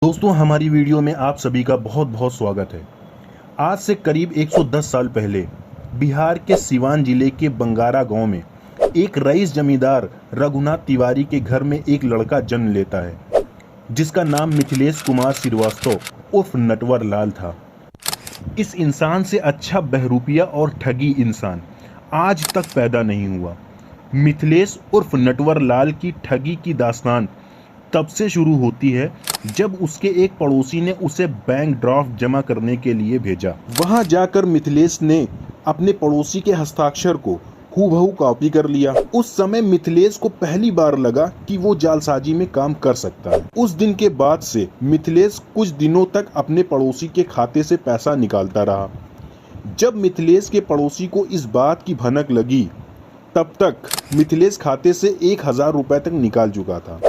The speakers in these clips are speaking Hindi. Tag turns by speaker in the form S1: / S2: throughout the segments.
S1: दोस्तों, हमारी वीडियो में आप सभी का बहुत बहुत स्वागत है। आज से करीब 110 साल पहले बिहार के सिवान जिले के बंगारा गांव में एक रईस जमींदार रघुनाथ तिवारी के घर में एक लड़का जन्म लेता है जिसका नाम मिथिलेश कुमार श्रीवास्तव उर्फ नटवर लाल था। इस इंसान से अच्छा बहरूपिया और ठगी इंसान आज तक पैदा नहीं हुआ। मिथिलेश उर्फ नटवर लाल की ठगी की दास्तान तब से शुरू होती है जब उसके एक पड़ोसी ने उसे बैंक ड्राफ्ट जमा करने के लिए भेजा। वहां जाकर मिथिलेश ने अपने पड़ोसी के हस्ताक्षर को हूबहू कॉपी कर लिया। उस समय मिथिलेश को पहली बार लगा कि वो जालसाजी में काम कर सकता है। उस दिन के बाद से मिथिलेश कुछ दिनों तक अपने पड़ोसी के खाते से पैसा निकालता रहा। जब मिथिलेश के पड़ोसी को इस बात की भनक लगी तब तक मिथिलेश खाते से 1000 रुपए तक निकाल चुका था।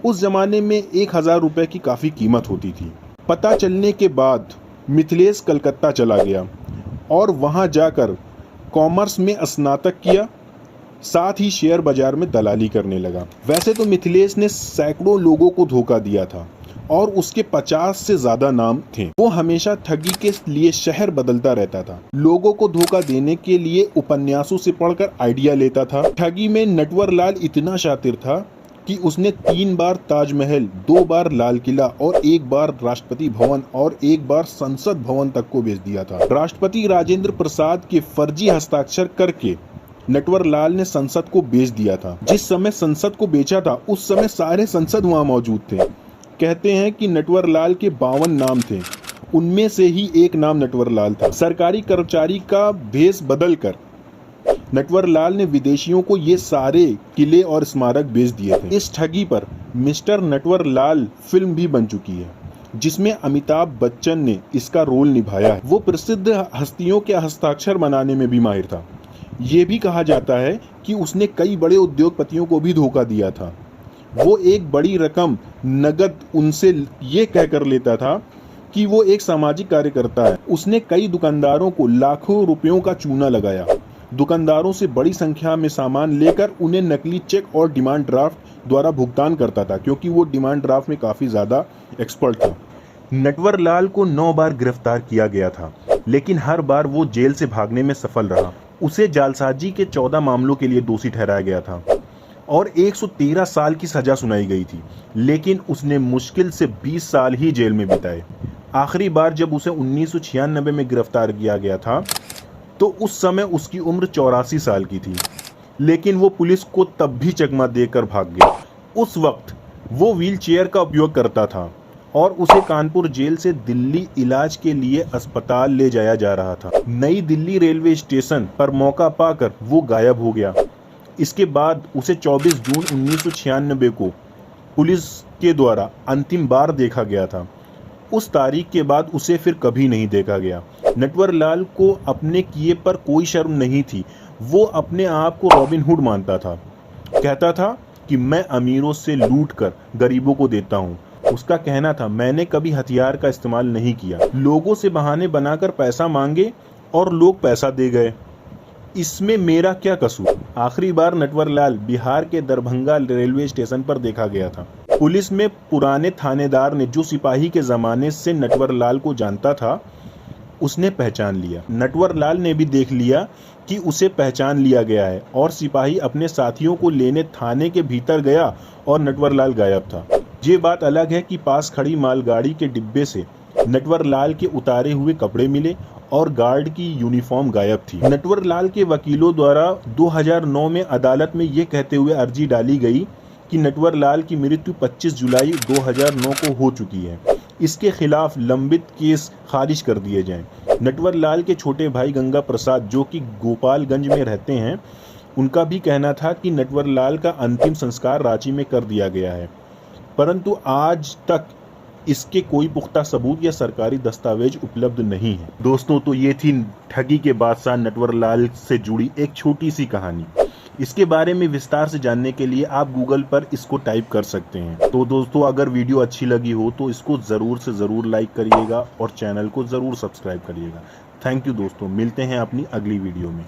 S1: उस जमाने में 1000 रुपए की काफी कीमत होती थी। पता चलने के बाद मिथिलेश कलकत्ता चला गया और वहां जाकर कॉमर्स में स्नातक किया, साथ ही शेयर बाजार में दलाली करने लगा। वैसे तो मिथिलेश ने सैकड़ों लोगों को धोखा दिया था और उसके 50 से ज्यादा नाम थे। वो हमेशा ठगी के लिए शहर बदलता रहता था। लोगों को धोखा देने के लिए उपन्यासों से पढ़कर आइडिया लेता था। ठगी में नटवर लाल इतना शातिर था कि उसने 3 बार ताजमहल, 2 बार लाल किला और 1 बार राष्ट्रपति भवन और 1 बार संसद भवन तक को बेच दिया था। राष्ट्रपति राजेंद्र प्रसाद के फर्जी हस्ताक्षर करके नटवर लाल ने संसद को बेच दिया था। जिस समय संसद को बेचा था उस समय सारे संसद वहां मौजूद थे। कहते हैं कि नटवर लाल के 52 नाम थे, उनमें से ही एक नाम नटवर लाल था। सरकारी कर्मचारी का भेष बदल कर नटवर लाल ने विदेशियों को ये सारे किले और स्मारक बेच दिए थे। इस ठगी पर मिस्टर नटवर लाल फिल्म भी बन चुकी है जिसमें अमिताभ बच्चन ने इसका रोल निभाया है। वो प्रसिद्ध हस्तियों के हस्ताक्षर बनाने में भी माहिर था। ये भी कहा जाता है कि उसने कई बड़े उद्योगपतियों को भी धोखा दिया था। वो एक बड़ी रकम नगद उनसे ये कहकर लेता था कि वो एक सामाजिक कार्यकर्ता है। उसने कई दुकानदारों को लाखों रुपयों का चूना लगाया। दुकानदारों से बड़ी संख्या में सामान लेकर उन्हें नकली चेक और डिमांड ड्राफ्ट द्वारा भुगतान करता था, क्योंकि वो डिमांड ड्राफ्ट में काफी ज्यादा एक्सपर्ट था। नटवर लाल को 9 बार गिरफ्तार किया गया था, लेकिन हर बार वो जेल से भागने में सफल रहा। उसे जालसाजी के 14 मामलों के लिए दोषी ठहराया गया था और 113 साल की सजा सुनाई गई थी, लेकिन उसने मुश्किल से 20 साल ही जेल में बिताए। आखिरी बार जब उसे 1996 में गिरफ्तार किया गया था तो उस समय उसकी उम्र 84 साल की थी, लेकिन वो पुलिस को तब भी चकमा देकर भाग गया। उस वक्त वो व्हील चेयर का उपयोग करता था और उसे कानपुर जेल से दिल्ली इलाज के लिए अस्पताल ले जाया जा रहा था। नई दिल्ली रेलवे स्टेशन पर मौका पाकर वो गायब हो गया। इसके बाद उसे 24 जून 1996 को पुलिस के द्वारा अंतिम बार देखा गया था। उस तारीख के बाद उसे फिर कभी नहीं देखा गया। नटवर लाल को अपने किए पर कोई शर्म नहीं थी। वो अपने आप को रॉबिन हुड मानता था। कहता था कि मैं अमीरों से लूट कर गरीबों को देता हूँ। उसका कहना था, मैंने कभी हथियार का इस्तेमाल नहीं किया। लोगों से बहाने बनाकर पैसा मांगे और लोग पैसा दे गए, इसमें मेरा क्या कसूर। आखिरी बार नटवर लाल बिहार के दरभंगा रेलवे स्टेशन पर देखा गया था। पुलिस में पुराने थानेदार ने, जो सिपाही के जमाने से नटवर लाल को जानता था, उसने पहचान लिया। नटवर लाल ने भी देख लिया कि उसे पहचान लिया गया है और सिपाही अपने साथियों को लेने थाने के भीतर गया और नटवर लाल गायब था। ये बात अलग है कि पास खड़ी मालगाड़ी के डिब्बे से नटवर लाल के उतारे हुए कपड़े मिले और गार्ड की यूनिफॉर्म गायब थी। नटवर लाल के वकीलों द्वारा 2009 में अदालत में ये कहते हुए अर्जी डाली गई कि नटवर लाल की मृत्यु 25 जुलाई 2009 को हो चुकी है। इसके खिलाफ लंबित केस खारिज कर दिए जाएं। नटवर लाल के छोटे भाई गंगा प्रसाद, जो कि गोपालगंज में रहते हैं, उनका भी कहना था कि नटवर लाल का अंतिम संस्कार रांची में कर दिया गया है, परंतु आज तक इसके कोई पुख्ता सबूत या सरकारी दस्तावेज उपलब्ध नहीं है। दोस्तों, तो ये थी ठगी के बादशाह नटवर लाल से जुड़ी एक छोटी सी कहानी। इसके बारे में विस्तार से जानने के लिए आप गूगल पर इसको टाइप कर सकते हैं। तो दोस्तों, अगर वीडियो अच्छी लगी हो तो इसको ज़रूर से ज़रूर लाइक करिएगा और चैनल को ज़रूर सब्सक्राइब करिएगा। थैंक यू दोस्तों, मिलते हैं अपनी अगली वीडियो में।